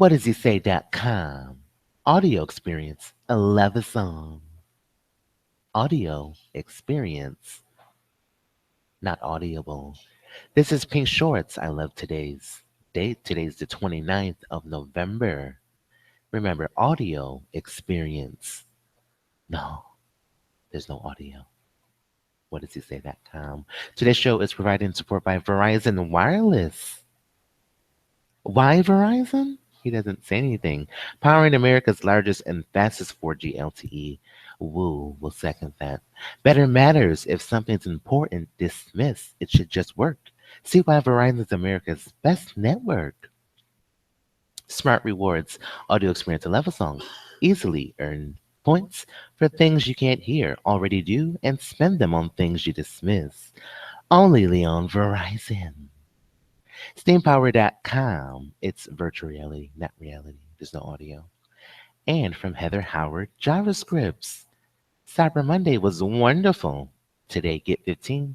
Whatdoeshe.com. Audio experience. I love a song. Audio experience, not audible. This is Pink Shorts. I love today's date. Today's the 29th of November. Remember, audio experience. No, there's no audio. Whatdoeshe.com. Today's show is provided in support by Verizon Wireless. Why Verizon? He doesn't say anything. Powering America's largest and fastest 4G LTE. Woo will second that. Better matters. If something's important, dismiss. It should just work. See why Verizon is America's best network. Smart Rewards. Audio experience 11 songs. Easily earn points for things you can't hear, already do, and spend them on things you dismiss. Only on Verizon. SteamPower.com. It's virtual reality, not reality. There's no audio. And from Heather Howard, JavaScripts. Cyber Monday was wonderful. Today, get $15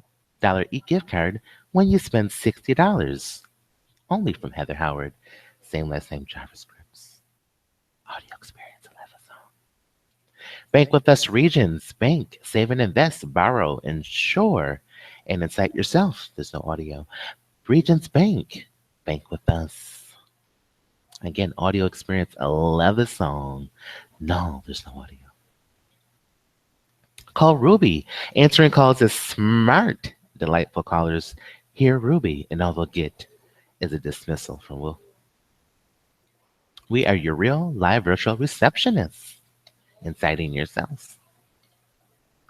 e-gift card when you spend $60. Only from Heather Howard. Same last name, JavaScripts. Audio experience, 11 song. Bank with us regions. Bank, save and invest, borrow, insure, and incite yourself. There's no audio. Regions Bank. Bank with us. Again, audio experience, 11 song. No, there's no audio. Call Ruby. Answering calls is smart. Delightful callers hear Ruby, and all they'll get is a dismissal from Will. We are your real live virtual receptionists. Inciting yourselves.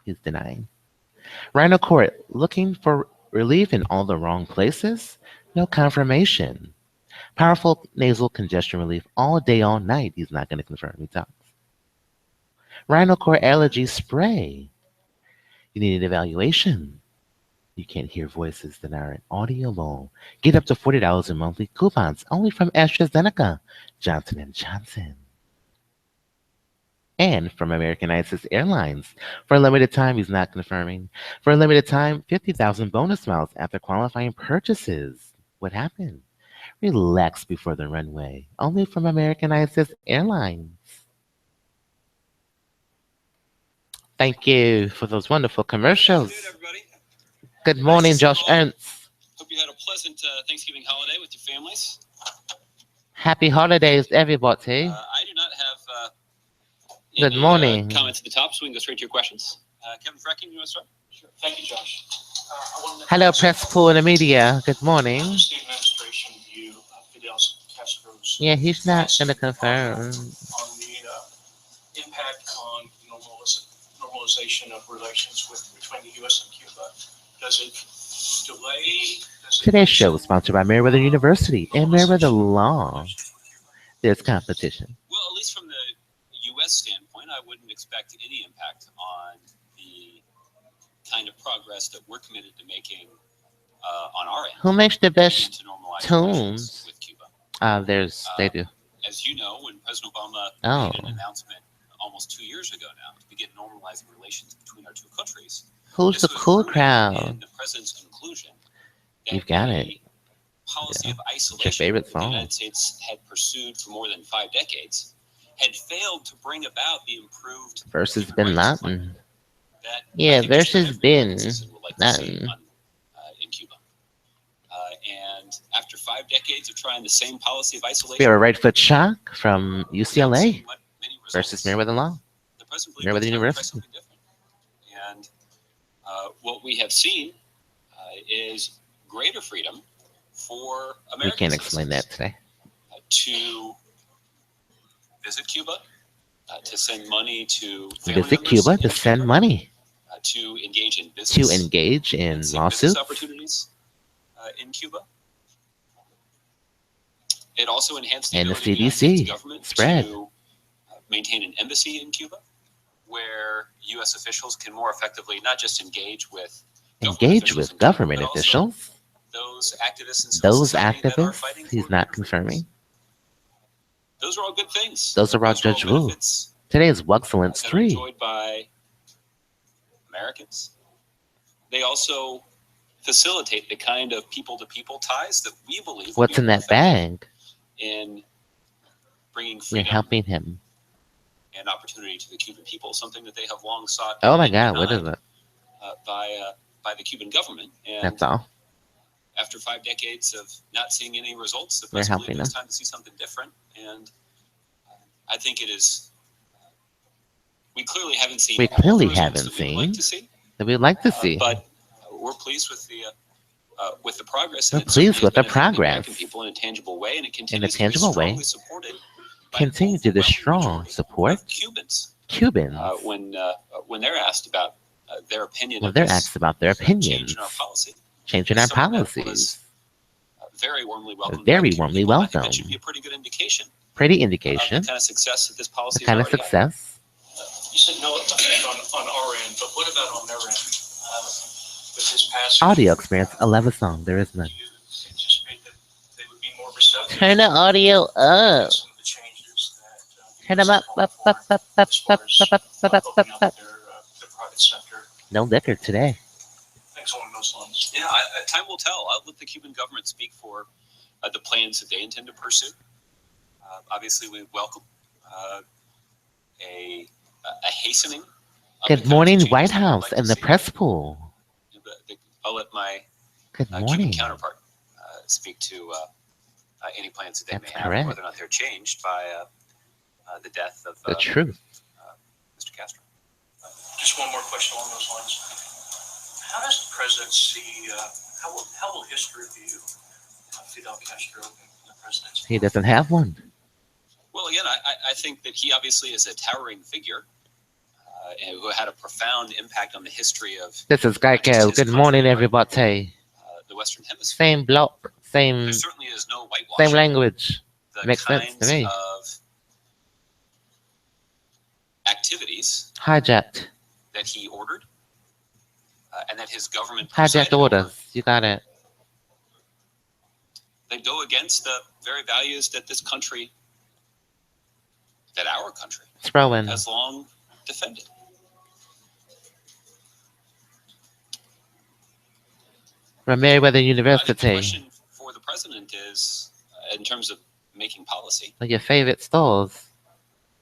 He's denying. Rhino Court, looking for relief in all the wrong places? No confirmation. Powerful nasal congestion relief all day, all night. He's not going to confirm. He talks. Rhino Core allergy spray. You need an evaluation. You can't hear voices that aren't audible. Get up to $40 in monthly coupons only from AstraZeneca, Johnson & Johnson. And from American Airlines. For a limited time, he's not confirming. For a limited time, 50,000 bonus miles after qualifying purchases. What happened? Relax before the runway. Only from American Airlines. Thank you for those wonderful commercials. Good afternoon, everybody. Good morning, Nice Josh Ernst. Hope you had a pleasant Thanksgiving holiday with your families. Happy holidays, everybody. I do not have Good any morning. comments at the top, so we can go straight to your questions. Kevin Frecking, you want to start? Sure. Thank you, Josh. Hello, press pool and the media. Good morning. How does the administration view Fidel Castro's Yeah, he's not going to passing confirm. on the impact on normalization of relations between the U.S. and Cuba? Does it delay? Today's show is sponsored by Merriweather University and MerriweatherA.Law. There's competition. Well, at least from the U.S. standpoint, I wouldn't expect any impact on the kind of progress that we're committed to making on our end. Who makes the best to normalize tunes? relations with Cuba. They do. As you know, when President Obama Oh. made an announcement almost 2 years ago now to begin normalizing relations between our two countries, Who's the this was cool rooted crowd? in the president's conclusion that You've got the it. policy Yeah. of It's your isolation favorite that the song. United States had pursued for more than 5 decades had failed to bring about the improved Versus human Bin rights Laden. climate that I Yeah, think is what versus every Bin American citizen would like to see Laden. in Cuba. And after 5 decades of trying the same policy of isolation, We have a right foot shock from we're now UCLA seeing what many versus results Merriweather.Law. the president believes Merriweather it's time to try University. something different. And what we have seen is greater freedom for We American can't explain that citizens today. to visit Cuba, to send money to family Visit members Cuba in to send money, to engage in to business, engage in and seek business lawsuits. opportunities in Cuba. It also enhanced the And the ability of the United States CDC government spread. to maintain an embassy in Cuba, where U.S. officials can more effectively not just engage with Government but also officials. those activists in civil Those society that are fighting activists, for he's not human freedoms. confirming. Those are all good things. Those are all Judge Wu. benefits Today is that are WUGceLANceX3. enjoyed by Americans. They also facilitate the kind of people-to-people ties that we believe will What's be in that effective bag? in bringing We're freedom helping him. and opportunity to the Cuban people, something that they have long sought. Oh my and God, what is denied, it? by the Cuban government. And That's all. after 5 decades of not seeing any results, the We're president helping believed it was them. time to see something different. And I think it is. We clearly haven't seen. We all of the clearly results haven't that we would like seen to see, that we'd like to see. but we're pleased with the progress. We're And it certainly pleased has with the benefited the American progress. people in a tangible way, and it In a continues to be tangible way. strongly supported by Continue to the overwhelming strong majority support of Cubans Cubans when they're asked about their opinion when of they're this asked about their change opinions, in our policy. changing our Someone that was policies. very warmly welcomed. Very by the warmly people. I think welcomed. that should be a pretty good indication Pretty of the indication. kind of success that this policy The kind of has already had. success. You said no effect on our end, but what about on their end? With this passage, Audio experience, I love a song. There is none. do you anticipate that they would be more receptive? Turn the audio up. Some of the changes that Turn them up, up, up, up, up, as far up, as up, up, up, up, opening up, up up. the private sector, No liquor today. things along those lines. Yeah, time will tell. I'll let the Cuban government speak for the plans that they intend to pursue. Obviously, we welcome a hastening. of the Good kinds of morning, changes White that we'd House like to and the see. press pool. I'll let my Good Cuban morning. counterpart speak to any plans that they That's may have, correct. and whether or not they're changed by the death of The truth. Mr. Castro. Just one more question along those lines. How does the president see, how will history view Fidel Castro and the presidency? He doesn't have one. Well, again, I think that he obviously is a towering figure who had a profound impact on the history of This is Geico. Good morning, everybody. the Western Hemisphere. Same block, same There certainly is no whitewashing. same language. The Makes sense kinds to me. of activities Hijacked. that he ordered and that his government Hijacked presided over, orders. You got it. they go against the very values that this country, that our country, Throwing. has long defended. From Merriweather I think the University. question for the president is, in terms of making policy, Like your favorite stores.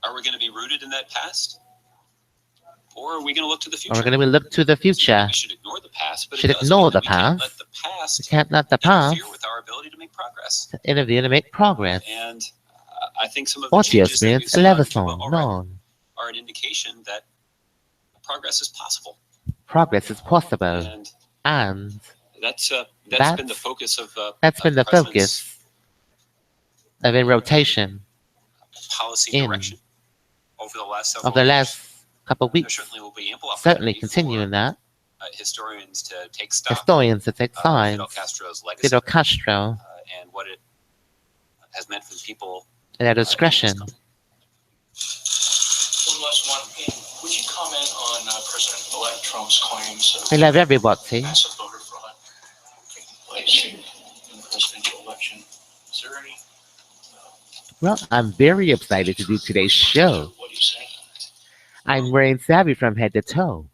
are we going to be rooted in that past? Or are we going to look to the Or future? we're going to look to the future. We should ignore the past, but Should it does ignore mean that the we can't past. let the past We can't let the past interfere with our ability to make progress. interview to make progress. And I think some of the Audio changes that we've experience, seen on Cuba 11 already no. are an indication that progress is possible. Progress is possible. And And that's That's- been the focus of that's been the president's focus of in rotation policy in direction over the last several of the years. last couple of There weeks. certainly will be ample Certainly opportunity continuing that. for historians to take stock Historians to take of signs. Fidel Castro's legacy Fidel Castro and what it has meant for the people. and their discretion. One last one. Would you comment on President-elect Trump's claims of We love everybody. massive voter fraud taking place in the presidential election? Is there any? Well, I'm very excited to do today's show. What do you say? I'm wearing Savvy from head to toe.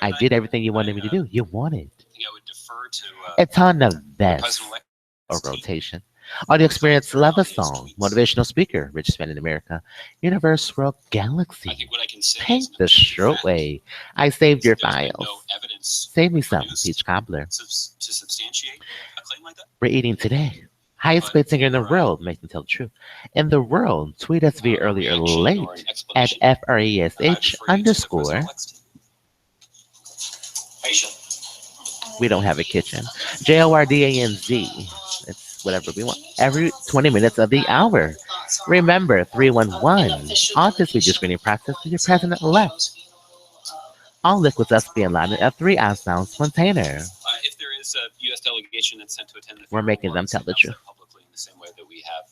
I Kevin, did everything you wanted me to do. You wanted. I think I would defer to It's on the the vest president-elect. or rotation. Audio experience, love a song. Motivational speaker, richest man in America. Universe, world, I galaxy. think what I can say Paint is the short way. I saved your there's been files. no evidence Save me some, peach cobbler. to substantiate a claim like that. We're eating today. Highest paid singer in the world, making tell the truth. In the world, tweet us via early or Reaction late or an at explanation. I refer you to the FRESH_. president-elect's team. Patient. We don't have a kitchen. JORDANZ. It's whatever we want. Every 20 minutes of the hour. Remember, 311. On this video screening process with your president-elect. All liquids must be allowed in a 3-ounce container. If there is a U.S. delegation that's sent to attend the We're funeral, making we'll them tell the announce truth. that publicly in the same way that we have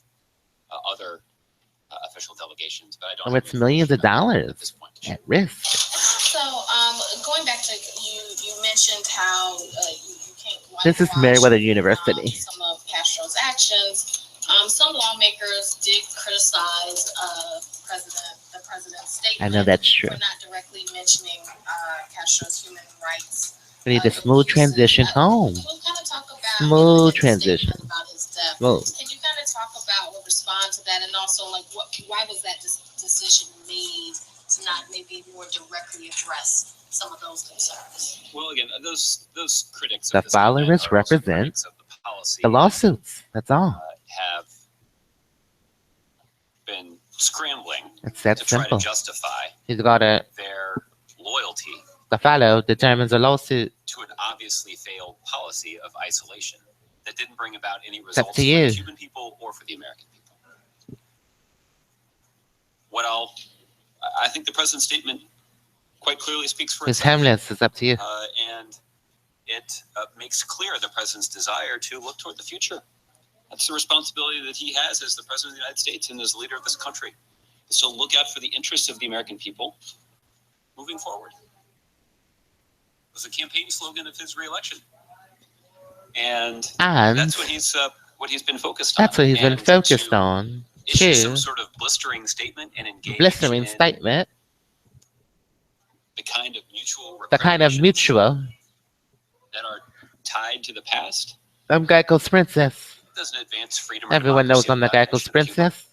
other official delegations. But I don't. And have it's any millions of information at this dollars point. at risk. So, going back to you mentioned how you can't. This is whitewash, Merriweather University. Some of Castro's actions. Some lawmakers did criticize the president's statement. I know that's true. For not directly mentioning Castro's human rights. We need a smooth transition home. Can you kind of talk about Smooth his transition. statement about his death? Smooth. Can you kind of talk about what response respond to that? And also, like, why was that decision made to not maybe more directly address some of those concerns? Well, again, those critics The of this amendment followers are also represent critics of the policy the lawsuits. That's all. have been scrambling It's that to try simple. to justify He's got a their loyalty the follow determines a lawsuit. to an obviously failed policy of isolation that didn't bring about any It's results up for to you. the Cuban people or for the American people. I think the president's statement quite clearly speaks for It's itself. harmless. It's up to you. And it makes clear the president's desire to look toward the future. That's the responsibility that he has as the president of the United States and as leader of this country, is to look out for the interests of the American people moving forward. It was a campaign slogan of his reelection. And that's what he's been focused on. That's what he's been And focused to on. issue Too. some sort of blistering statement and engage Blistering in statement. the kind of mutual The kind of recriminations mutual. that are tied to the past I'm Geico's princess. doesn't advance freedom or Everyone knows democracy I'm the without Geico's mention of Cuba. princess.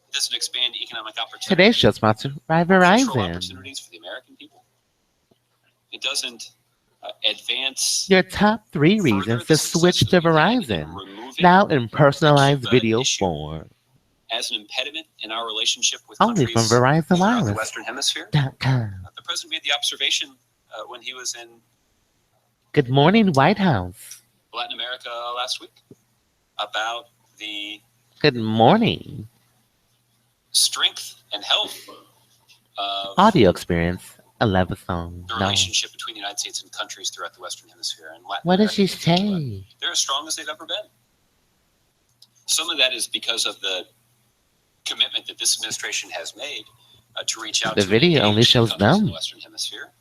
It doesn't expand economic opportunity. Today's show sponsored by control Verizon. opportunities for the American people. It doesn't advance Your top 3 further reasons the to switch to success that we've had in Verizon. removing Now in personalized Cuba video issue form. as an impediment in our relationship with Only from countries Verizon throughout the Wireless. Western Hemisphere. .com. The president made the observation when he was in Good morning, White House. Latin America last week about the Good morning. strength and health of Audio experience. I love a song. the No. relationship between the United States and countries throughout the Western Hemisphere and Latin What did America she in particular. say? They're as strong as they've ever been. Some of that is because of the commitment that this administration has made to reach out The to video only engage shows countries in them. the Western Hemisphere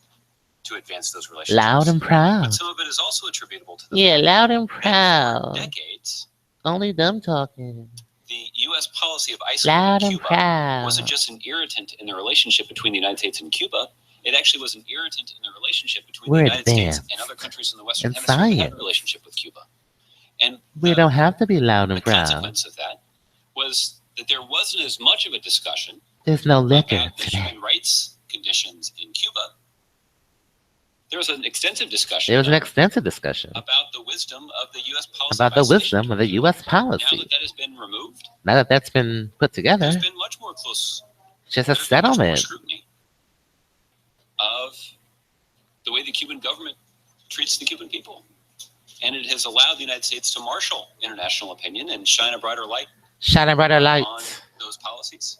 to advance those relationships. Loud and But proud. some of it is also attributable to the Yeah, fact loud and that for proud. decades, Only them talking. the U.S. policy of isolating Loud and Cuba proud. wasn't just an irritant in the relationship between the United States and Cuba. It actually was an irritant in the relationship between We're the United States advanced and other countries in the Western in Hemisphere that had science. a relationship with Cuba. And We don't have to be loud the and proud. consequence of that was that there wasn't as much of a discussion There's no liquor about the today. human rights conditions in Cuba. There was an extensive discussion There was an though, extensive discussion about the wisdom of the U.S. policy. about the of isolation. wisdom of the U.S. Now policy. that that has been removed, Now that that's been put together, there's been much more close just a there's been much more settlement. scrutiny of the way the Cuban government treats the Cuban people. And it has allowed the United States to marshal international opinion and shine a brighter light Shining brighter on lights. those policies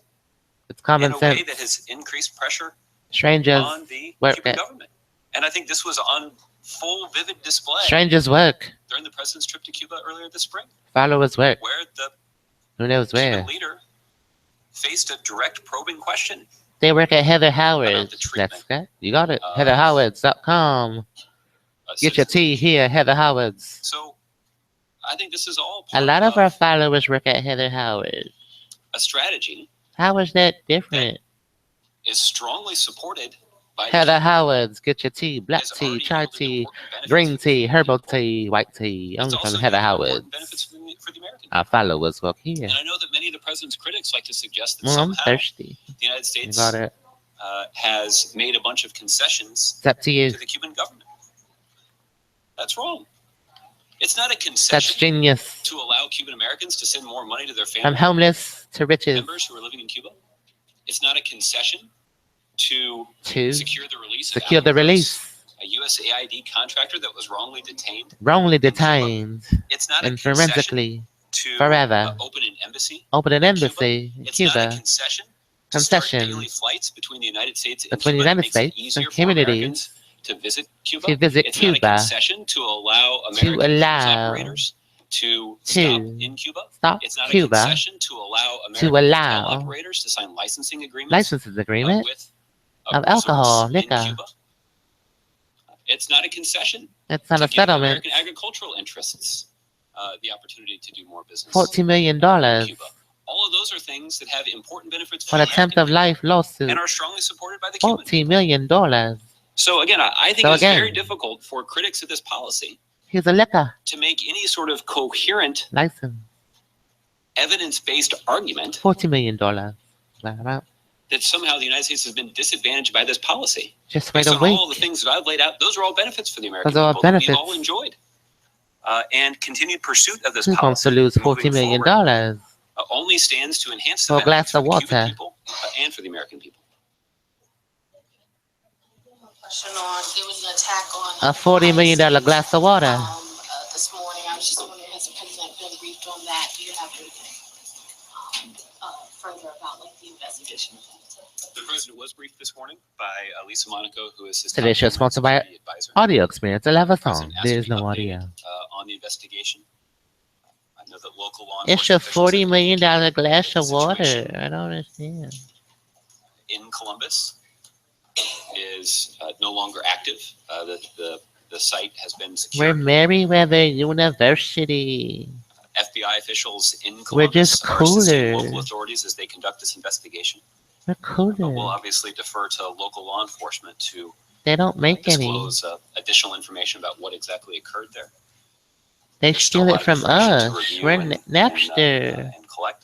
It's in common a way sense. that has increased pressure Strangers on the work Cuban it. government. And I think this was on full, vivid display Strangers work. during the president's trip to Cuba earlier this spring, Followers work. where the Who knows where? Cuban leader faced a direct probing question. They work at Heather Howard's. the treatment That's good. You got it. of HeatherHowards.com. Get your tea here, Heather Howard's. So I think this is all A part lot of our followers work at Heather Howard. a strategy How is that different? is strongly supported by Heather Howard's. Get your tea, black has tea, already chai yielded tea, important benefits green to the tea, herbal people. tea, white tea. It's Only also from Heather yielded Howard's. important benefits for the American Our people. followers work here. And I know that many of the president's critics like to suggest that Well, I'm somehow thirsty. the United You States got it. has made a bunch of concessions It's up to you. to the Cuban government. That's wrong. It's not a That's concession genius. to allow Cuban Americans to send more money to their From family homeless to riches members who are living in Cuba. It's not a concession to to secure the release secure of the Alan Gross, release. a USAID contractor that was wrongly detained. Wrongly detained It's not a and concession forensically to forever. open an embassy. Open an in Cuba. embassy in It's not a Cuba. concession to start Concession daily flights between the United States and between the Cuba. It United makes it States easier and for communities Americans to visit Cuba. to visit It's not a Cuba concession to allow American cruise allow operators to to stop in Cuba. stop It's not a Cuba concession to allow American allow hotel operators to sign licensing agreements licenses agreement with of resorts alcohol, in liquor. Cuba. It's not a concession It's not to a give settlement. American agricultural interests the opportunity to do more business $14 million in Cuba. All of those are things that have important benefits for for an the attempt American of life lawsuit. and are strongly supported by the Cubans. $14 million. So again, I think So it's very again- difficult for critics of this policy Here's a liquor to make any sort of coherent license. evidence-based argument $40 million. Flat amount. that somehow the United States has been disadvantaged by this policy. Just wait Based a on week. all the things that I've laid out, those are all benefits for the American Those are all people that we've benefits. all enjoyed. And continued pursuit of this Who wants to policy lose moving $40 million? forward, only stands to enhance the For a glass benefits for of the Cuban water. people and for the American people. Question on, there was an attack on A $40 million glass of water. This morning. I was just wondering, has the president been briefed on that? Do you have anything further about like the investigation? The president was briefed this morning by Lisa Monaco, who is his Today show sponsored by security advisor. Audio Experience. I love a The president song. asked to There's be no updated, audio. on the investigation. I know that local law It's a enforcement officials $40 have million indicated glass that of the water. situation I don't understand. in Columbus is no longer active. That the site has been We're secured. Merriweather University. FBI officials in Columbus We're just are assisting cooler. local authorities as they conduct this investigation. We're We'll cooler. obviously defer to local law enforcement to They don't make any. disclose additional information about what exactly occurred there. They There's still a steal lot it of from information to us. review We're and Napster. collect.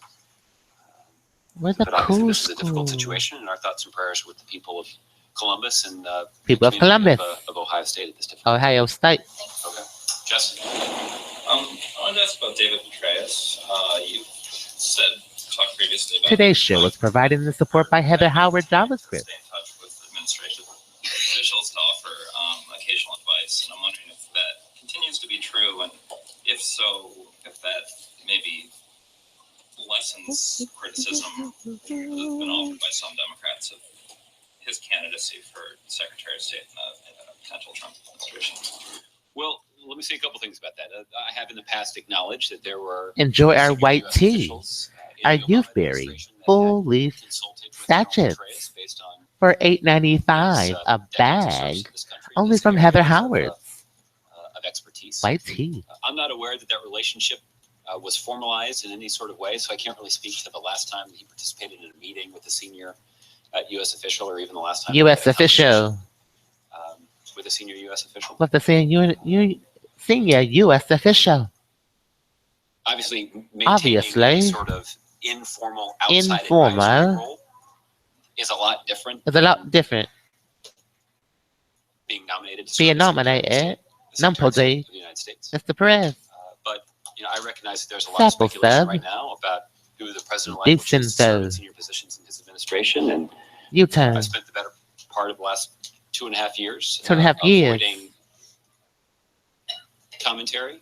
We're the But obviously, cool this is a difficult school. situation, and our thoughts and prayers with the people of Columbus and People of community Columbus. of Ohio State at this difficult. Ohio State. Okay, Jesse. I wanted to ask about David Petraeus. You talked previously about Today's show was provided in support by Heather Howard JavaScript. stay in touch with administrative officials to offer occasional advice, and I'm wondering if that continues to be true, and if so, if that maybe lessens criticism that's been offered by some Democrats of his candidacy for Secretary of State in a potential Trump administration. Well, let me say a couple things about that. I have in the past acknowledged that there were Enjoy our senior white US tea. officials, in Our the Obama youth berry. administration that Full had leaf consulted with sachets. General Petraeus based on for $8.95 his, a decades of service bag. to this country in Only this from area Heather of, Howard. Of expertise. White tea. I'm not aware that relationship was formalized in any sort of way, so I can't really speak to the last time that he participated in a meeting with a senior U.S. official, or even the last time U.S. he had a conversation, official. with a senior U.S. official. What the senior U.S. official. Obviously, maintaining Obviously. a sort of informal outside Informal. advisory role is a lot different. It's a lot different. Being nominated to Being serve as Secretary of nominated. State, the Secretary of Numpo State J. of the United States. Mr. Perez. But I recognize that there's a lot of Sample speculation sub. right now about who the president will Decent choose to serve though. in senior positions in his administration, and U-turn. I spent the better part of the last 2.5 years. 2.5 years. Avoiding commentary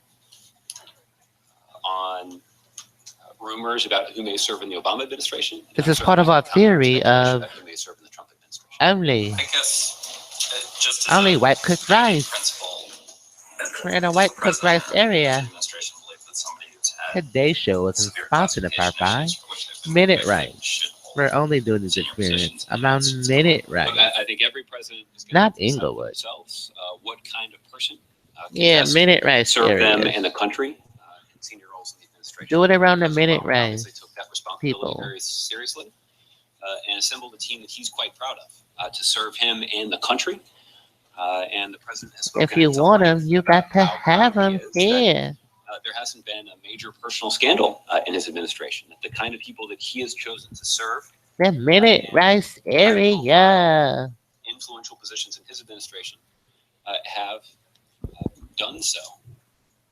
on rumors about who may serve in the Obama administration. This I'm is part of certainly our not theory speculation of about who may serve in the Trump administration. only. I guess just as Only a white cooked rice. principle, We're in a white cooked rice area. administration believes that somebody who's had Today's show was severe sponsored in part by classification issues for which they've been Minute convicted Right. should hold We're only doing this experience around Minute Look, Right. I think every president is going Not to decide for Inglewood. themselves what kind of person can Yeah, best Minute Right serve them area. and the country in senior roles in the administration. Do it around the President Minute Obama Right. obviously took that responsibility people. very seriously and assembled a team that he's quite proud of to serve him and the country. And the president has spoken If you at some want length them, you about got to how have proud he them is that, here. there hasn't been a major personal scandal in his administration. That the kind of people that he has chosen to serve The Minute Rice area. influential positions in his administration have done so.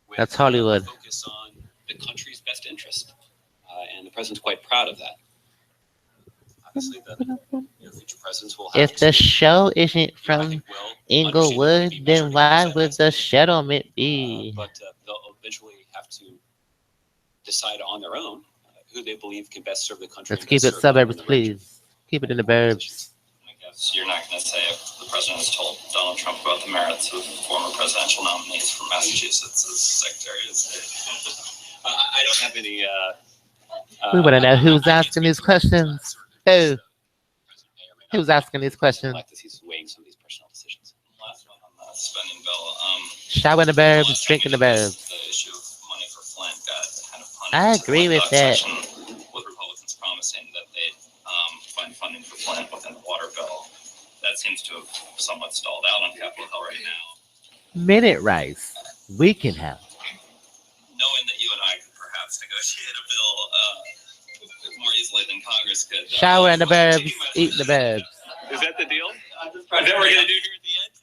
With, That's Hollywood. A focus on the country's best interest, and the president's quite proud of that. Obviously, the future presidents will have If the to, show isn't I from think, will understand Inglewood, that be then measured why against would that the best settlement be? but they'll eventually have to decide on their own who they believe can best serve the country. Let's and keep best it serve them in suburbs, the region. please. Keep it in the burbs. I guess you're not going to say if the president has told Donald Trump about the merits of former presidential nominees from Massachusetts as Secretary of State. I don't have any. We wanna know who's I can't asking speak these to questions. certain Who? president may or may not Who's asking these questions? elect as he's weighing some of these personal decisions. Last one on the spending bill. Shower in the burbs, last drink in the time you did burbs. this, The issue of money for Flint got kind of punished. I agree with that. With Republicans promising that they'd find funding for Flint within the water bill. That seems to have somewhat stalled out on Capitol Hill right now. Minute Rice. We can have. Knowing that you and I could perhaps negotiate get a bill more easily than Congress could. Shower in the burbs, eat in the burbs. Is that the deal? Is that what we're gonna do here at the end?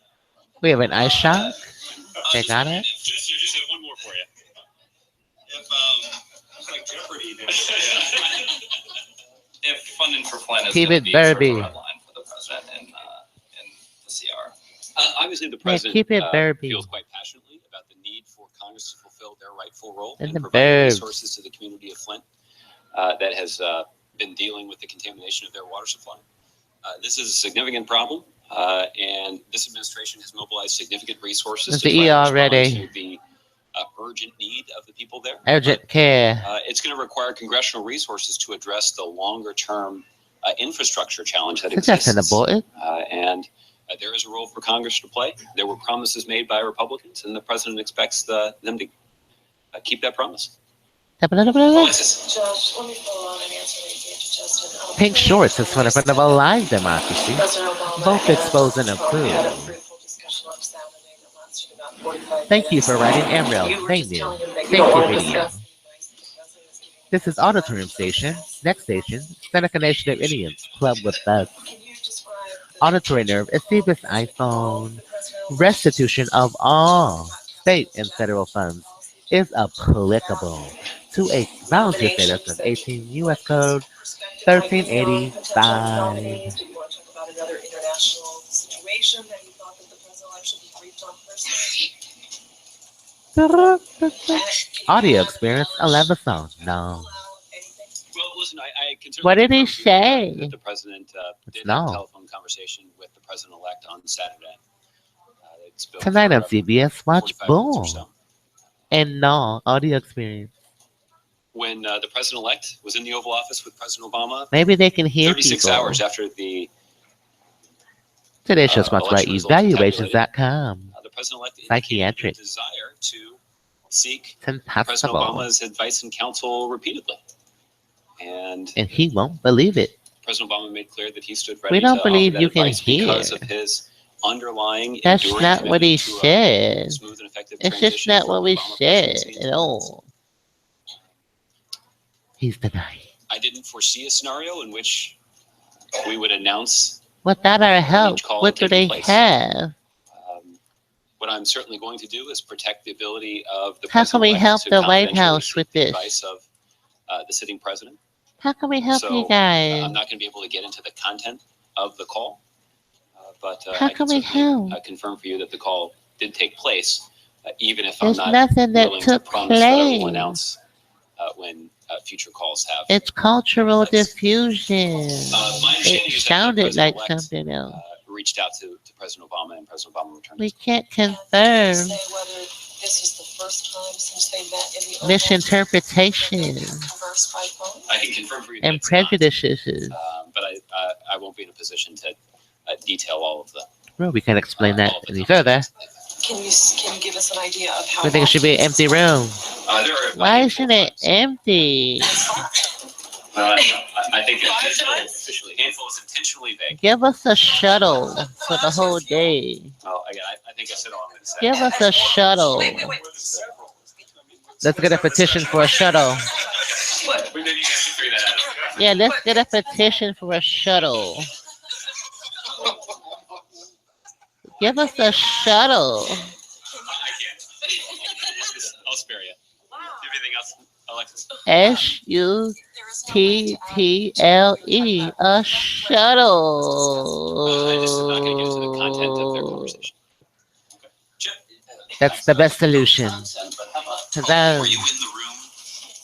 We have an ice shop. They got it. Just have one more for you. If like Jeopardy, if funding for Flint is Keep going it to be sort of a derby. red line for the president in the CR. Obviously, the Yeah, president keep it derby. feels quite passionately about the need for Congress to fulfill their rightful role In in the providing burbs. resources to the community of Flint that has been dealing with the contamination of their water supply. This is a significant problem, and this administration has mobilized significant resources Is to the try ER to ready? respond to the urgent need of the people there. Urgent care. It's going to require congressional resources to address the longer-term infrastructure challenge that Suggestion exists. aborted. And there is a role for Congress to play. There were promises made by Republicans, and the president expects them to keep that promise. Alexis. Josh, let me follow on and answer what you gave to Justin. Pink shorts in front of a live democracy. President Obama Both expose and Trump approve. had a fruitful discussion on Saturday that lasted about 45 Thank you minutes. for writing Amril. You were Thank just you. telling him that Thank you don't you, want to video. discuss the advice that the president is giving. This is Auditorium Station. Next station, Seneca Nation of Indians. Club with us. Can you describe the Auditory nerve, Esteebus iPhone. the president Restitution of all state and federal funds is applicable to a volunteer status of 18 U.S. Code 1385. Do you want to talk about another international situation that you thought that the president should be briefed on personally? Audio experience, 11 song. No. Well, listen, I can certainly What did he confirm to you say? that the president did No. have a telephone conversation with the president-elect on Saturday. It's been Tonight on for CBS, watch 45 minutes or Boom. so. And no, audio experience. When the president-elect was in the Oval Office with President Obama, Maybe they can hear 36 people. hours after the Today's show sponsored by election results were evaluations.com. the president-elect Psychiatric. indicated a desire to seek It's President impossible. Obama's advice and counsel repeatedly. And And he won't believe it. President Obama made clear that he stood ready We don't to offer believe that you can advice because hear. of his underlying That's enduring not what he commitment to a said. smooth and effective It's just transition not from what we Obama said presidency at all. He's denying. I didn't foresee a scenario in which we would announce. Without our help, Each call what do they taking place. have? What I'm certainly going to do is protect the ability of the How can we president-elect help to the White confidentially House seek with the this? advice of the sitting president. How can we help So, you guys? I'm not going to be able to get into the content of the call, but How I can can we certainly help? confirm for you that the call did take place, even if There's I'm not nothing that willing took to promise that I will place. announce when future calls have. It's cultural That's- diffusion. My understanding It is that the sounded like president-elect, something else. reached out to President Obama, and President Obama returned. We his can't Can you confirm. say whether this is the first time since they met in the Oval Misinterpretation that they conversed by phone? I can confirm for you that and it's not, prejudices. but I won't be in a position to detail all of the. Well, we can't explain that all of the any further. Can you give us an idea of how? We think it should be an empty room. There are Why a isn't it handful of empty? I think Five intentionally, times? officially, handful is intentionally vague. Give us a shuttle for the whole day. Well, again, I think I said all I'm going to say. Give us a shuttle. Wait. Let's get a petition for a shuttle. What? Maybe you guys can figure that out. Yeah, let's get a petition for a shuttle. Give us a shuttle. I can't. I'll spare you. Do you have anything else, Alexis? SUTTLE, a shuttle. I just am not going to get into the content of their conversation. Okay. Chip? That's the best solution. Huzzah. Were you in the room?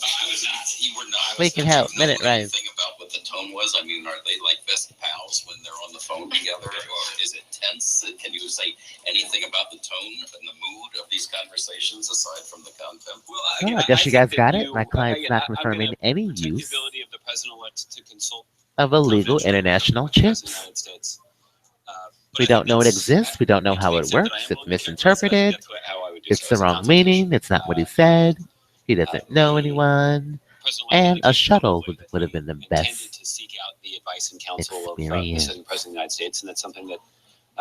I was not. You were not. We can help. Minute Rise. Anything about what the tone was? I mean, are they like best pals when they're on the phone together, or is it tense? Can you say anything about the tone and the mood of these conversations aside from the content? Well, Oh, I guess you guys think got that it. My client's not confirming any protect the use ability of the president-elect to consult of illegal international with the President of the chips. United States. But We I don't think know it it's- exists. We don't know to how the it extent that I works. am It's willing to confess, misinterpreted. that's how I would do It's so the as a wrong consultation. meaning. It's not what he said. He doesn't know anyone. President-elect And a indicated shuttle publicly would that have been the he intended best to seek out the advice and counsel of the experience. sitting president of the United States, and that's something that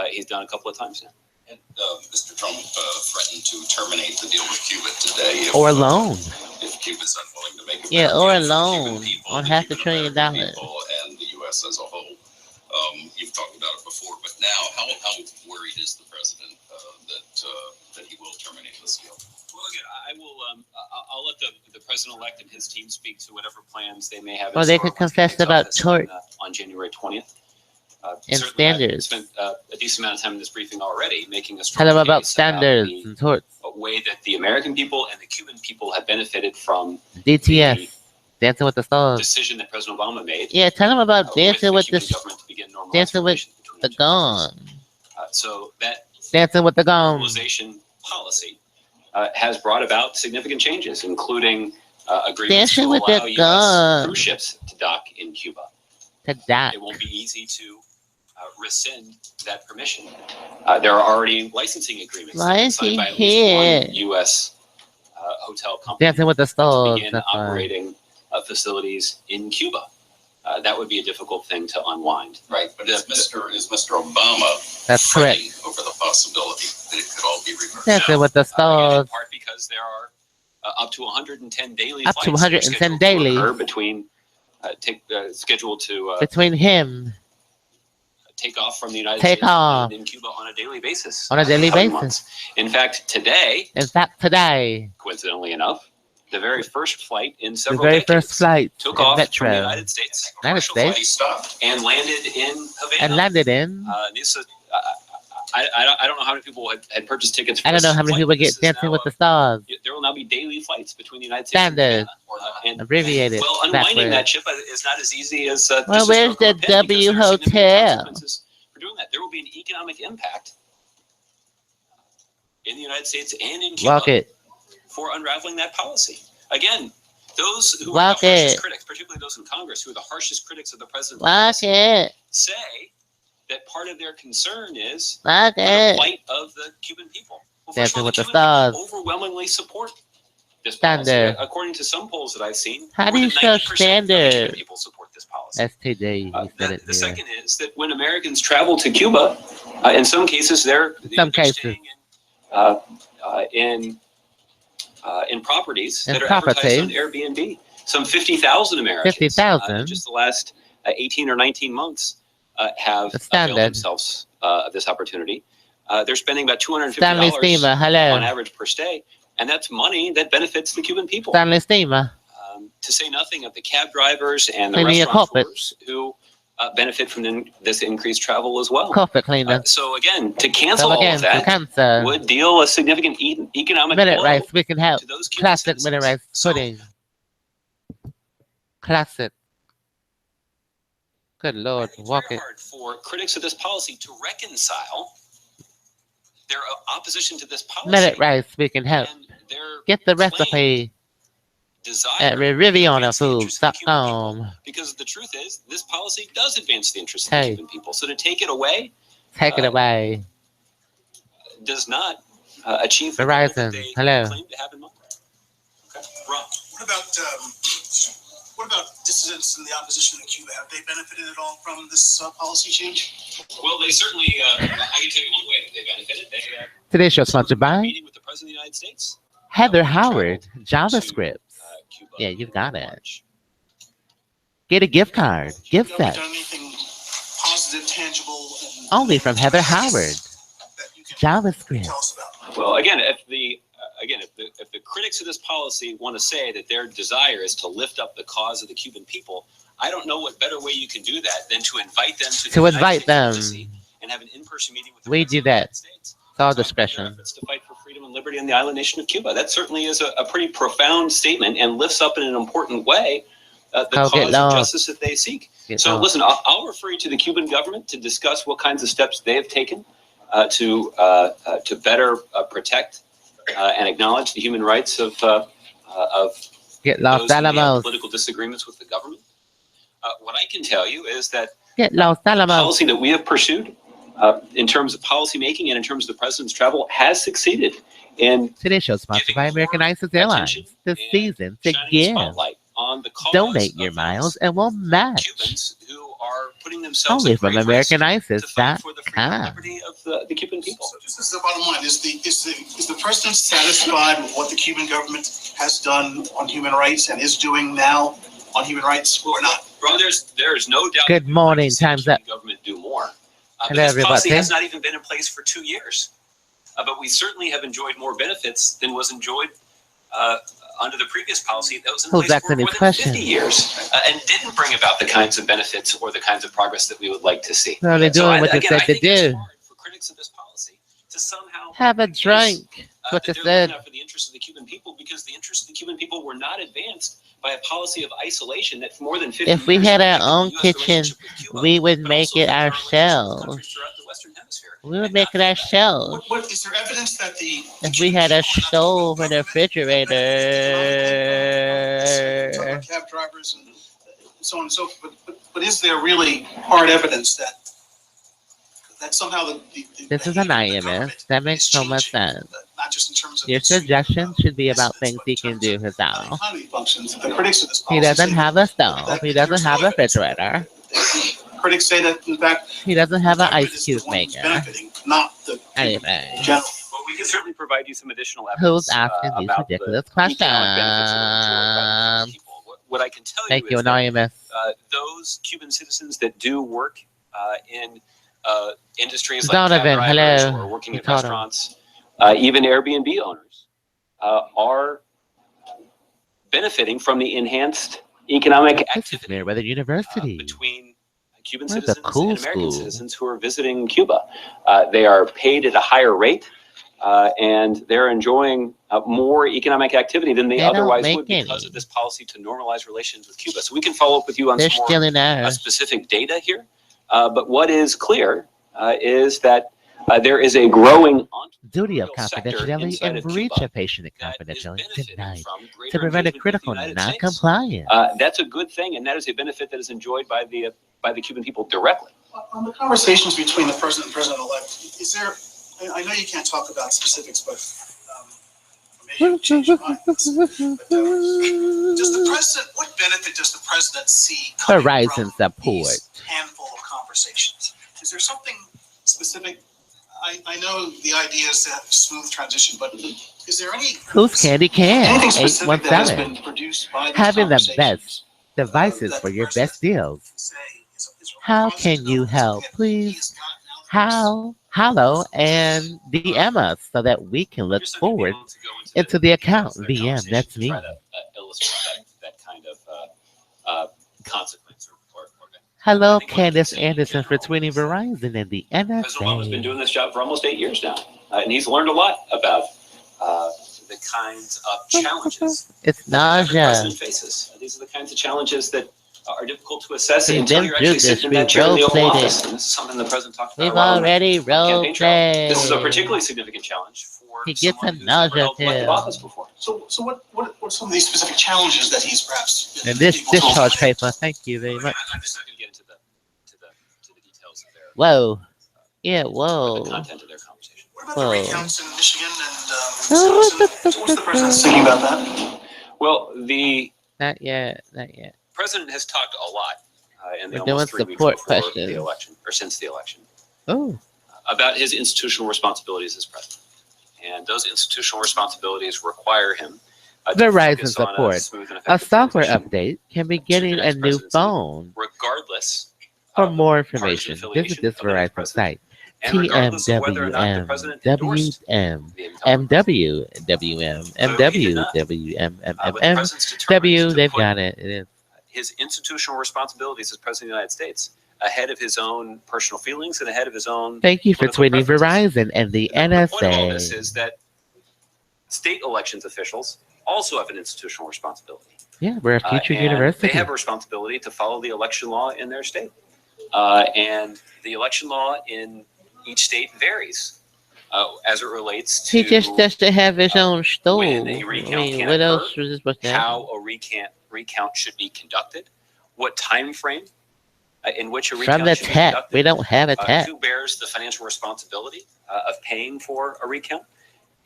he's done a couple of times now. And Mr. Trump threatened to terminate the deal with Cuba today. Or loan. if Cuba's unwilling to make a Yeah, better or deal for the alone Cuban people, on the half a Cuban trillion American dollars. people, and the U.S. as a whole. You've talked about it before, but now, how worried is the president that he will terminate this deal? Well, again, I will. I'll let the president-elect and his team speak to whatever plans they may have. Or they could confess about tort on January 20th. and Certainly standards. I've spent a decent amount of time in this briefing already, making a Tell strong them about case standards the and torts. way that the American people and the Cuban people have benefited from DTS, Dancing with the the Stars. decision that President Obama made. Yeah, tell them about Dancing with the Cuban government to begin normalized Dancing with relations between the two countries. Gong. So that Dancing with the Gong. normalization policy has brought about significant changes, including agreements Dancing to with allow the U.S. Gong. cruise ships to dock in Cuba. To dock. It won't be easy to rescind that permission. There are already licensing agreements Why is signed he by at least here? one U.S. Hotel company Dancing with the to Stars. begin That's fine. operating facilities in Cuba. That would be a difficult thing to unwind. Right, but is Mr. Obama That's fretting correct. over the possibility that it could all be reversed? Dancing with the Again, in Stars. part because there are up to 110 daily Up to flights that are 110 scheduled to daily. occur between scheduled to Between him take off from the United Take States off. and in Cuba on a daily basis. on a daily in coming basis. months. In fact, today, In fact, today, coincidentally enough, the very first flight in the several very decades first flight took in off from the Metro United States, United Commercial flight States stopped. and landed in Havana. and landed in. I don't know how many people had purchased tickets for I don't this know how many flight. people This get is Dancing now with the Stars. there will now be daily flights between the United States Standard. and Abbreviated. well, unwinding that Backwards. chip is not as easy as Well, just a where's stroke of the a pen, because W there are significant Hotel? consequences for doing that. There will be an economic impact in the United States and in Cuba Walk it. for unraveling that policy. Again, those who Walk are the harshest it. critics, particularly those in Congress who are the harshest critics of the president's Walk policy, it. say that part of their concern is Walk the it. plight of the Cuban people. Well, first Dancing of all, with the the Cuban Stars. people overwhelmingly support this policy. Standard. According to some polls that I've seen, How do more you than show 90% of the Cuban standard? people support this policy. STD, he said it The here. second is that when Americans travel to Cuba, in some cases they're cases. staying in properties In that are advertised on properties. Airbnb. Some 50,000 Americans 50,000? in just the last 18 or 19 months have The availed standard. themselves of this opportunity. They're spending about Stanley $250 Steamer, on hello. average per stay, and that's money that benefits the Cuban people. Stanley Steamer. To say nothing of the cab drivers and the Cleaning your restaurateurs who benefit from this increased travel as well. Carpet cleaner. So again, to cancel So all again, of for that cancer. would deal a significant economic Minute blow rice, we can help. to those Cuban Classic citizens. minute rice So, pudding. Classic. Good Lord, it's walk very it. hard for critics of this policy to reconcile their opposition to this policy Minute rice, we can help. and their Get the claimed recipe desire at to advance the interests of the Cuban people. RivianaFoods.com. Because the truth is, this policy does advance the interests of Hey. the Cuban people. So to take it away Take it away. does not achieve the goal that Verizon, they hello. claim to have in mind. Okay. Ron. What about dissidents in the opposition in Cuba? Have they benefited at all from this policy change? Well, they certainly, I can tell you one way that they benefited. They Today's show sponsored by meeting with the President of the United States. Heather when he Howard, traveled JavaScript. to, Cuba Yeah, you've got in it. March. Get a gift card, gift Have we set. done anything positive, tangible, and Only from Heather Howard. that you can JavaScript. tell us about? Well, again, if the critics of this policy want to say that their desire is to lift up the cause of the Cuban people, I don't know what better way you can do that than to invite them to the To United invite States them. Embassy and have an in-person meeting with the We do President of the that. United States. It's all Talk about their discretion. efforts to fight for freedom and liberty in the island nation of Cuba. That certainly is a pretty profound statement and lifts up in an important way the Oh, get cause of lost. justice that they seek. Get So lost. listen, I'll refer you to the Cuban government to discuss what kinds of steps they have taken to better protect and acknowledge the human rights of Get those Los who may have Alamos. political disagreements with the government. What I can tell you is that Get Los Alamos. policy that we have pursued in terms of policy making and in terms of the president's travel has succeeded in Today's show sponsored giving by more American Airlines. attention This and season to shining a give. spotlight on the cause Donate of your those miles and we'll match. Cubans who are putting themselves Only at from great risk to fight AmericanIsis.com. for the freedom and liberty of the the Cuban people. So just as the bottom line, is the president satisfied with what the Cuban government has done on human rights and is doing now on human rights or not? Bro, there's no doubt. Good morning, time's up. Government do more. But Hello, this policy everybody. has not even been in place for 2 years. But we certainly have enjoyed more benefits than was enjoyed under the previous policy that was in Who's place for asking more these than questions? 50 years and didn't bring about the kinds of benefits or the kinds of progress that we would like to see. No, they're doing what they said I to think it's do. hard for critics of this policy to somehow Have a make the case, drink. That's what that they they're looking said. out for the interests of the Cuban people, because the interests of the Cuban people were not advanced by a policy of isolation that for more than 50 If we years had our affected the own US kitchen, relationship with Cuba, we would but make also it affected our relations with ourselves. countries throughout the Western Hemisphere. We would And make it not- ourselves. What is there evidence that the If we had a Cuban people, stove not and the a government, refrigerator. talking about cab drivers and so on and so forth, but is there really hard evidence that somehow the This is the an IMS. government That makes is so much changing, sense. not just in terms of Your its suite of, suggestion should be about incidents, things but he in can terms do of himself. how the economy functions. The critics of this He policy doesn't say have a stove. He doesn't there's have no a evidence. refrigerator. The critics say that, in fact, He doesn't have the an government ice is the cube one who's maker. benefiting, not the people Anyway, in general. Well, we can certainly provide you some additional evidence who's asking these about ridiculous the economic benefits that are enjoyed by the Cuban questions? people. What I can tell Thank you you, is that Anonymous. those Cuban citizens that do work in industries like Donovan, cab drivers hello. or working You in told him. restaurants, even Airbnb owners, are benefiting from the enhanced economic This is activity Merriweather University. between Cuban Where's the citizens cool and American school? citizens who are visiting Cuba. They are paid at a higher rate, and they're enjoying more economic activity than they They don't otherwise make would because any. of this policy to normalize relations with Cuba. So we can follow up with you on They're some more stealing ours. specific data here. But what is clear is that there is a growing Duty of entrepreneurial sector confidentiality inside and of breach Cuba of patient that is confidentiality benefiting denied from greater to prevent a engagement with the critical United States. non-compliance. That's a good thing, and that is a benefit that is enjoyed by the Cuban people directly. On the conversations between the president and president-elect, is there, I know you can't talk about specifics, but maybe you'll change your mind. But, does the president, what benefit does the president see coming Horizon from support. these handful of conversations? Is there something specific? I know the idea is to have a smooth transition, but is there Who's Candy Can? anything specific that has 817. been produced by these Having the conversations? best devices That for the your president best deals. say is How positive can you developments help? that he Please has gotten out of this? hello and DM us so that we can look Just not gonna be forward able to go into the account. details of their VM, conversation that's to me. try to, illustrate that kind of consequence or Hello, I think what Candace you said in Anderson, for general tweeting is that Verizon and the President Obama has been doing NSA. this job for almost 8 years now, and he's learned a lot about the kinds of challenges It's that the nausea. president faces. These are the kinds of challenges that are difficult to assess We've until been you're through actually this. sitting in that We've chair in the Oval role-played Office. it. And this is something the president talked about We've a lot on the already campaign trail. This is a role-played. particularly significant challenge for He gets someone a who's never nausea held elected pill. office before. So what are some of these specific challenges that he's perhaps been And this able to discharge eliminate? paper, thank you very much. I'm just not going to get into the details of their Whoa. Yeah, or the whoa. content of their conversation. What about the Whoa. recounts in Michigan and Wisconsin? What's the president thinking about that? Well, the Not yet, not yet. president has talked a lot in the We're doing almost 3 weeks support before questions. the election, or since the election, Oh, about his institutional responsibilities as president. And those institutional responsibilities require him to Verizon focus on support. smooth and a effective software transition, update can be to getting the a next new presidency, phone. regardless For of more partisan information, affiliation visit this of the next Verizon president, site. and regardless of whether or not the president endorsed TMWM, the incumbent president. MW, WM, So he did MW, not. WM, But the MM, president's determined W, to they've put got it. It is. his institutional responsibilities as president of the United States ahead of his own personal feelings and ahead of his own. Thank you for political tweeting preferences. Verizon and the And the point of all this NSA. is that state elections officials also have an institutional responsibility. Yeah, we're a future And university. They have a responsibility to follow the election law in their state. And the election law in each state varies as it relates to He just doesn't have his own stove. when I a recount mean, can what occur, else was this supposed to happen? how a recount should be conducted, what time frame in which a recount From the should be tech. conducted, We don't have a tech. who bears the financial responsibility of paying for a recount.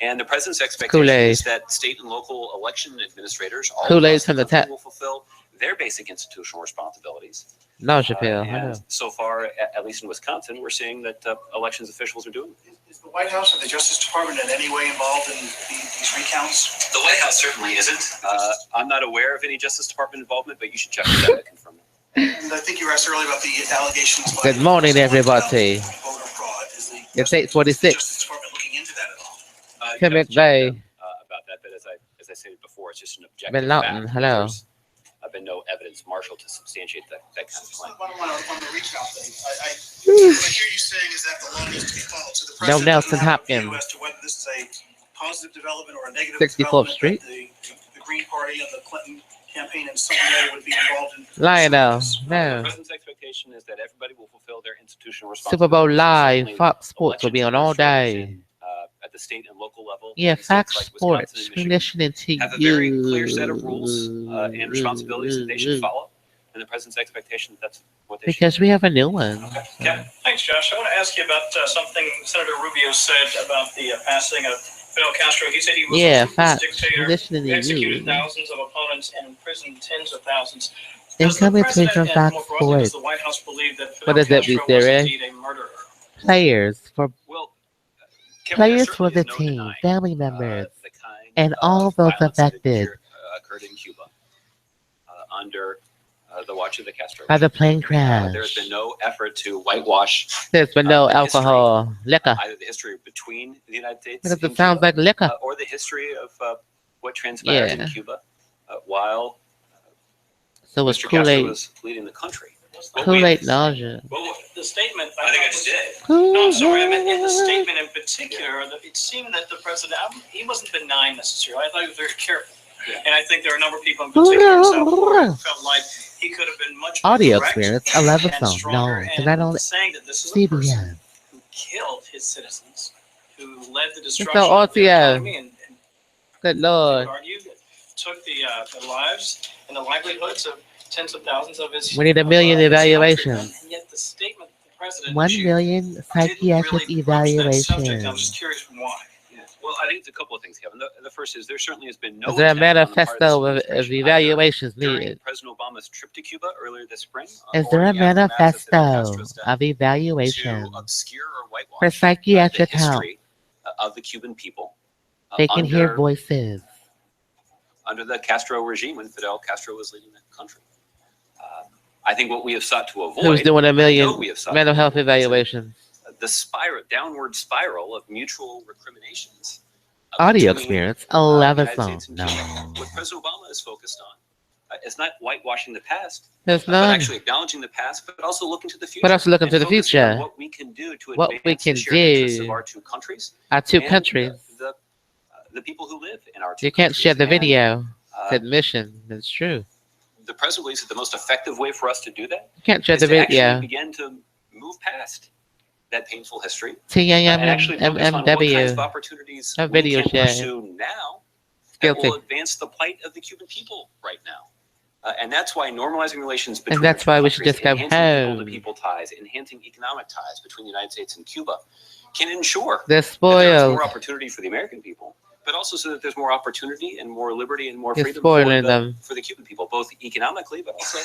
And the president's expectation Kool-Aid. is that state and local election administrators all Kool-Aid across the from the country tap. will fulfill their basic institutional responsibilities No, Chappelle. I know. And so far, at least in Wisconsin, we're seeing that elections officials are doing it. Is the White House or the Justice Department in any way involved in these recounts? The White House certainly isn't. I'm not aware of any Justice Department involvement, but you should check with them to confirm that. And I think you were asked earlier about the allegations. Good morning, everybody. Voter fraud. Is the It's Justice 8:46. Department looking into that at all? Tim You have to check with McVeigh. them, about that, but as I stated before, it's just an objective Ben Lawton, fact. hello. There's been no evidence marshaled to substantiate that kind of claim. On the recount thing, what I hear you saying is that the law needs to be followed. So the No president Nelson doesn't have a view Hopkins. as to whether this is a positive development or a negative 64th development. Street. That the Green Party and the Clinton campaign in some way would be involved in. Lionel, The no. president's expectation is that everybody will fulfill their institutional Super Bowl responsibilities. Live, Fox Sports will be on all day. At the state and local level. Yeah, in states Fox like Sports. Wisconsin We're and listening to have a you. very clear set of rules and responsibilities that they should follow, and the president's expectation that that's what they Because we have a new one. Okay. Thanks, Josh. I want to ask you about something Senator Rubio said about the passing of Fidel Castro. He said he was Yeah, a ruthless Fox. We're dictator listening who to executed you. thousands of opponents and imprisoned tens of thousands. Does the Incoming tweet from president and Fox more broadly, does Sports. the White House believe that What Fidel is that, Castro was Sarah? indeed a murderer? Players for Well, Kevin, there players for certainly the is no team, denying, family members, the kind and all of those violence that affected occurred in Cuba under the watch of the Castro. by the plane There's crash. been no effort to whitewash There's been no the history, alcohol, liquor. either the history between the United States Because and it sounds Cuba, like liquor. or the history of what transpired Yeah. in Cuba while So it's Mr. Castro Kool-Aid. was leading the country. Kool-Aid nausea. Well, the statement. I think I just did. No, I'm sorry. I meant in the statement in particular, that it seemed that the president, he wasn't benign necessarily. I thought he was very careful. Yeah. And I think there are a number of people in particular in South Florida who felt like he could have been much more Audio direct experience, 11 and song. stronger No, and tonight on saying that this is a person CBS. who killed his citizens, who led the It's destruction so of the RTO. economy, and Good I Lord. would argue that took the lives and the livelihoods of tens of thousands of his. We need 1 million his countrymen, evaluations. and yet the statement the president 1 issued million didn't psychiatric really broach that subject. I'm evaluations. just curious why. Yeah. Well, I think it's a couple of things, Kevin. The first is there certainly has been no. Is there a attempt on the part of this manifesto of administration, either evaluations during needed? President Obama's trip to Cuba earlier this spring, Is or there a in the aftermath of Fidel manifesto Castro's death, of to evaluations obscure or whitewash for psychiatric the help? history of the Cuban people They can hear under, voices. under the Castro regime when Fidel Castro was leading the country. I think what we have sought to avoid. Who's doing 1 I know million we have sought mental to health avoid, evaluations? the downward spiral of mutual recriminations. Audio between, experience, the 11 United song. States and No. Cuba. What President Obama is focused on is not whitewashing the past, There's but none. actually acknowledging the past, but also looking to the future. But also looking and to the focusing on future. What we can do to What advance we can the shared interests do. of our two countries. Our two and countries. The people who live in our two You can't countries. share the And, video. uh, Admission. That's true. the president believes that the most effective way for us to do that You can't share is the to actually video. begin to move past that painful history and actually focus on what kinds of TMMW. opportunities A we video can share. pursue now that Guilty. will advance the plight of the Cuban people right now. And that's why normalizing relations between And that's the two why we should countries, just go enhancing home. people-to-people ties, enhancing economic ties between the United States and Cuba can ensure They're that there's spoiled. more opportunity for the American people, but also so that there's more opportunity and more liberty and more You're freedom spoiling them. for the Cuban people, both economically, but also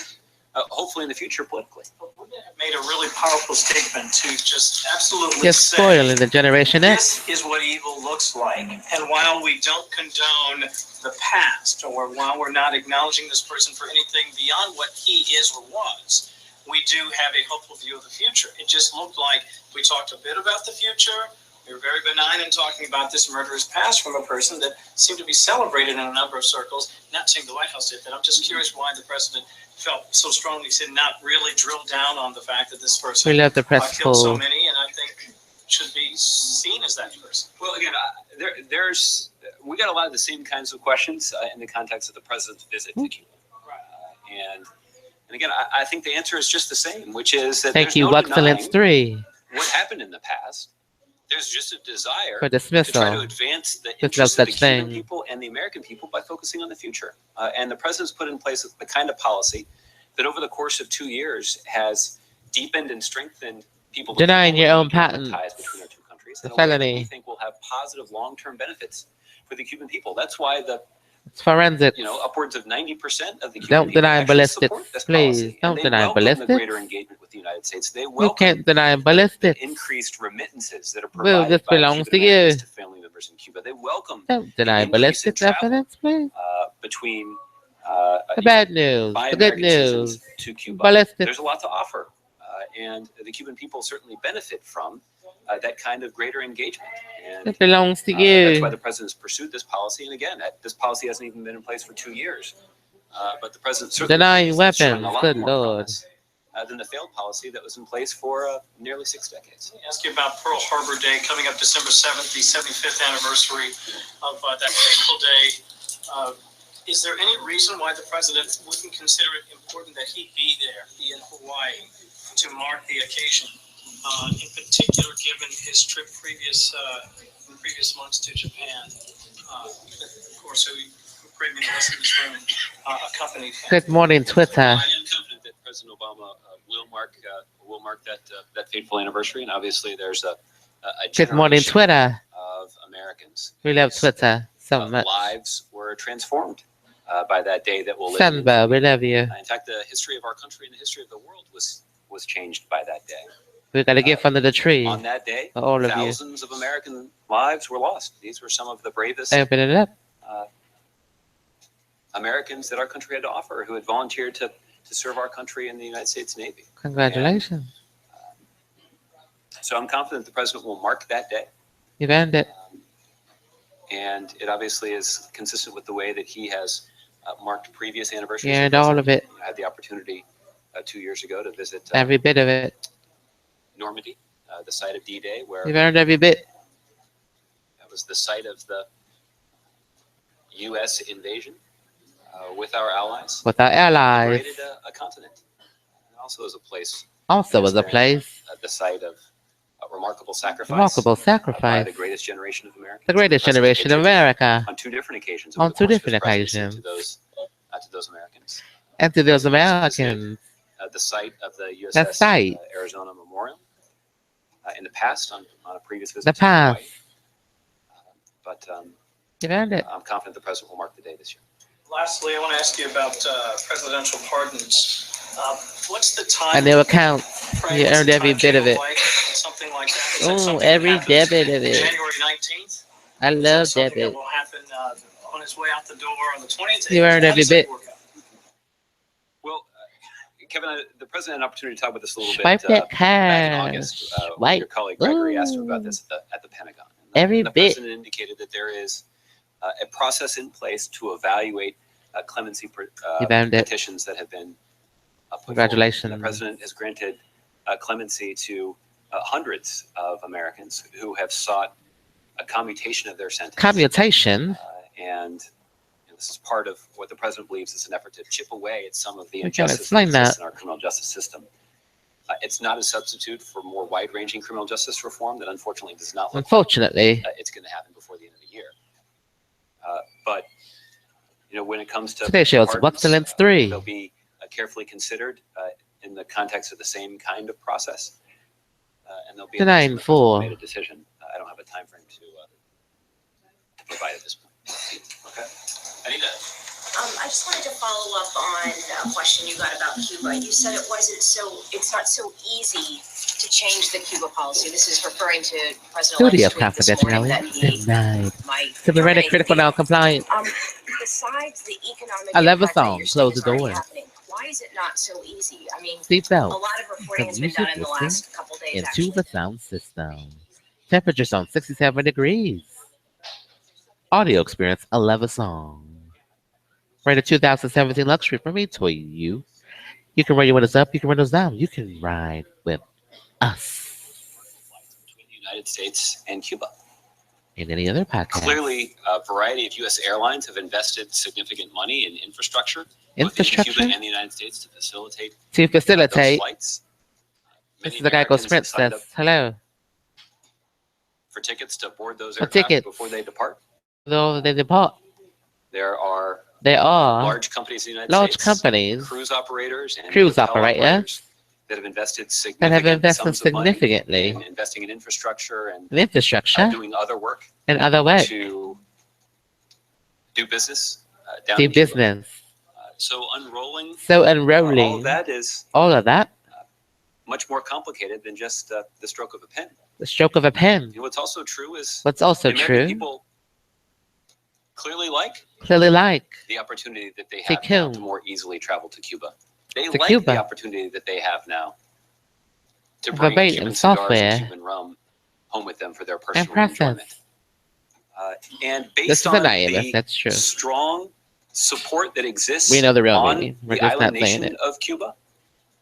hopefully in the future politically. Wouldn't it have made a really powerful statement to just absolutely You're say, spoiling the Generation X. this is what evil looks like. And while we don't condone the past, or while we're not acknowledging this person for anything beyond what he is or was, we do have a hopeful view of the future. It just looked like we talked a bit about the future. We were very benign in talking about this murderous past from a person that seemed to be celebrated in a number of circles. Not saying the White House did that. I'm just curious why the president felt so strongly to not really drill down on the fact that this person We let the press killed so pull. many, and I think should be seen as that person. Well, again, we got a lot of the same kinds of questions in the context of the president's visit to Cuba, and again, I think the answer is just the same, which is that Thank there's you, no WUGceLANceX3, denying what happened in the past. There's just a desire for to try to dismissal. advance the There's no interests of the such Cuban thing. people and the American people by focusing on the future. And the president's put in place the kind of policy that over the course of 2 years has deepened and strengthened people Denying your own economic patents. ties between our two countries. The in a way that felony. we think will have positive long-term benefits for the Cuban people. That's why the It's forensics. Upwards of 90% of the Cuban Don't people deny actually ballistics, support this please. policy, Don't and they deny welcome ballistics. the greater engagement with the United States. They You welcome can't deny the ballistics. increased remittances that are Well, provided this by belongs Cuban to you. Americans to family members in Cuba. They welcome Don't deny increase in ballistics travel. evidence, please. Between The bad news, by the good American citizens news. to Cuba. Ballistics. There's a lot to offer, and the Cuban people certainly benefit from that kind of greater engagement. And It belongs to that's why you. the president's pursued this policy. And again, this policy hasn't even been in place for 2 years. But the president certainly Denying is showing weapons, a lot good more lord. promise than the failed policy that was in place for nearly 6 decades. Let me ask you about Pearl Harbor Day coming up December 7th, the 75th anniversary of that fateful day. Is there any reason why the president wouldn't consider it important that he be there, be in Hawaii, to mark the occasion? In particular, given his trip in previous months to Japan, of course, who great many of us in this room accompanied him. Good morning, Twitter. I am confident that President Obama will mark that fateful anniversary, and obviously there's a Good morning, generation Twitter. of Americans. We love Twitter so whose much. lives were transformed by that day that will live. Sandra, we love you. In fact, the history of our country and the history of the world was changed by that day. We got a gift under the tree On that day, for all of you. thousands of American lives were lost. These were some of the bravest Open it up. Americans that our country had to offer, who had volunteered to serve our country in the United States Navy. Congratulations. So I'm confident the president will mark that day. You've earned it. And it obviously is consistent with the way that he has marked previous anniversaries. You earned all of it. I had the opportunity 2 years ago to visit Every bit of it. Normandy, the site of D-Day, where You've earned every bit. that was the site of the U.S. invasion with our allies. With our allies. Liberated a continent. And also as a place, Also was a place. the site of remarkable sacrifice. Remarkable By sacrifice. the greatest generation of Americans. The greatest The president generation of paid tribute America. on 2 different occasions. On over the 2 course of his different presidency occasions. To those Americans. And to those Americans. The site of the USS That site. Arizona Memorial. In the past, on a previous visit The to Hawaii. past. But You've earned it. I'm confident the president will mark the day this year. Lastly, I want to ask you about presidential pardons. What's the time? And their accounts. frame, You what's earned the every bit of timetable it. like on something like that? Is that Oh, something every that happens debit of it. January 19th? I Is that love something debit. that will happen on its way out the door on the 20th? You earned How every does that bit. work out? Well, Kevin, the president had an opportunity to talk about this a little Swipe bit that back in cash. August. Swipe. Your colleague Gregory asked him Ooh. about this at the Pentagon. Every the bit. president indicated that there is a process in place to evaluate clemency You've earned it. petitions that have been put Congratulations. forward. And the president has granted clemency to hundreds of Americans who have sought a commutation of their sentence. Commutation. And this is part of what the president believes is an effort to chip away at some of the We can injustice explain that exists that. in our criminal justice system. It's not a substitute for more wide-ranging criminal justice reform that unfortunately does not look Unfortunately. like it's going to happen before the end of the year. But when it comes to Today shows pardons, WUGceLANceX3. they'll be carefully considered in the context of the same kind of process, and they'll be Denying unless the president full. made a decision. I don't have a time frame to provide at this point. Okay, Anita. I just wanted to follow up on a question you got about Cuba. You said it's not so easy to change the Cuba policy. This is referring to President Duty Elect's of tweet this morning that confidentiality he denied. might To be ready, terminate critical, the- now compliant. Besides the economic I love a impact that song. you're Close saying the is already door. happening, why is it not so easy? I mean, Seat a belt. lot of reporting has been Music done in the listening last couple days, into actually. the sound system. Temperature zone 67 degrees. Audio experience, I love a song. Rated 2017 luxury for me to you. You can ride with us up, you can ride us down. You can ride with us. Between the United States and Cuba. In any other podcast. Clearly, a variety of U.S. airlines have invested significant money in infrastructure, both in Infrastructure Cuba and the United States, to facilitate to those facilitate. flights. This Many is the guy who Americans have Sprint signed says, up hello. for tickets to board those For aircraft tickets. before they depart. Though they depart. There are They are large companies in the United large States, companies, cruise operators, and cruise hotel operators operators that have invested that significant have invested sums of money significantly in investing in infrastructure and in infrastructure doing other work and other ways to do business down Do in Cuba. business. So unrolling So all of unrolling. that is All of that. much more complicated than just the stroke of a pen. The stroke of a pen. And what's also true is What's also the American true. people clearly like Clearly like the opportunity that they to have now kill. to more easily travel to Cuba. They To like Cuba. the opportunity that they have now to bring Verbatim Cuban cigars software and Cuban rum home with them for their and personal enjoyment. process. And This based is a on naive. the That's true. strong support that exists We know the real on meaning. We're the just island not saying nation it. of Cuba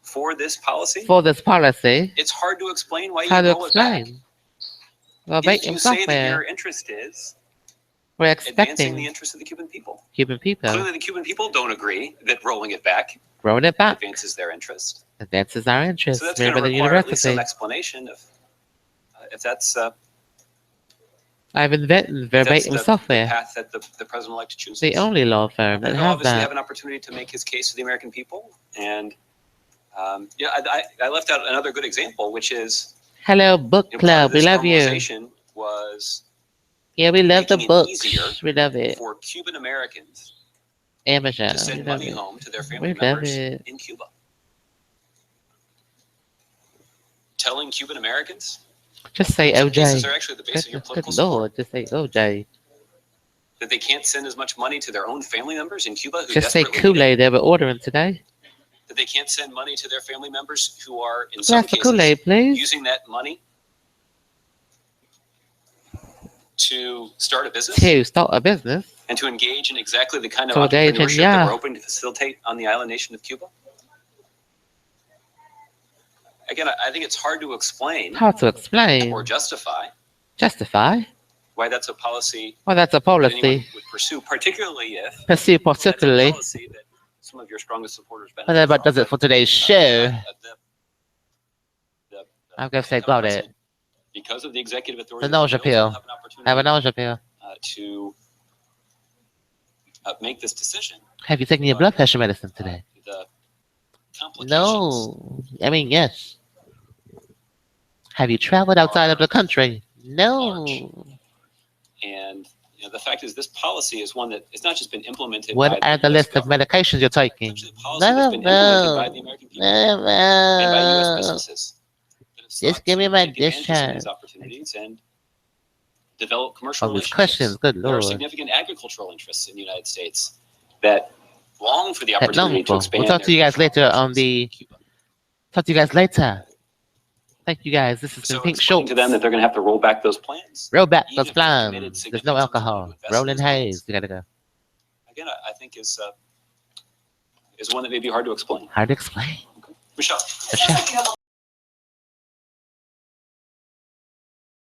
for this policy, For this policy, it's hard to explain why you how to roll it back. explain? If Verbatim you say that your software. interest is We're advancing the expecting interests of the Cuban people. Cuban people Clearly, the Cuban people don't agree that rolling it back growing it back. advances their interest. Advances our So interests. that's going to Remember the require at least some university. explanation of if that's I've invented verbatim the software. path that the president-elect chooses. The only law firm that He'll have obviously have that. an opportunity to make his case to the American people. And I left out another good example, which is Hello, book part club. of We this love you. normalization was Yeah, we love the making it books. easier We love it. for Cuban Americans Amazon. to We send love money it. home to their family We love members it. in Cuba. Telling Cuban Americans, Just say in some cases, OJ. are actually the base of your Good political support, Lord. Just say OJ. that they can't send as much money to their own family members in Cuba who Just say desperately need it, Kool-Aid they were ordering today. that they can't send money to their family members who are, in some Glass of cases, Kool-Aid, please. using that money to start a business To start a business. and to engage in exactly the kind of To engage in, entrepreneurship that yeah. we're hoping to facilitate on the island nation of Cuba. Again, I think it's hard to explain How to explain. or justify Justify. why that's a policy Well, that's a that anyone policy. would pursue, particularly if Pursue that's a particularly. policy that some of your strongest supporters benefit But that from. does it for today's show. The I'm going to say incoming got it. president, because of the executive authority, The nose that he wields, will appeal. have an opportunity Have a nose appeal. to make this decision. Have you taken your blood pressure medicine today? The complications No. I mean, yes. Have you traveled outside of the country? No. and the fact is, this policy is one that it's not just been implemented. What by are the US list of government. medications you're taking? It's actually a policy that's been implemented by the American people and by U.S. No. businesses. that have Just sought give me to my take advantage of discharge. these opportunities and develop commercial All these relationships. questions, good There are Lord. significant agricultural interests in the United States that long for the That opportunity long to for. expand. We'll talk to you guys later on the. Talk to you guys later. Thank you guys. This has been So Pink explain Schultz. to them that they're going to have to roll back those plans. Roll back even those if they've committed plans. There's significant no sums of money alcohol. to invest in Rolling these plans. haze. You gotta go. Again, I think is one that may be hard to explain. Hard to explain. Michelle. It sounds like you have a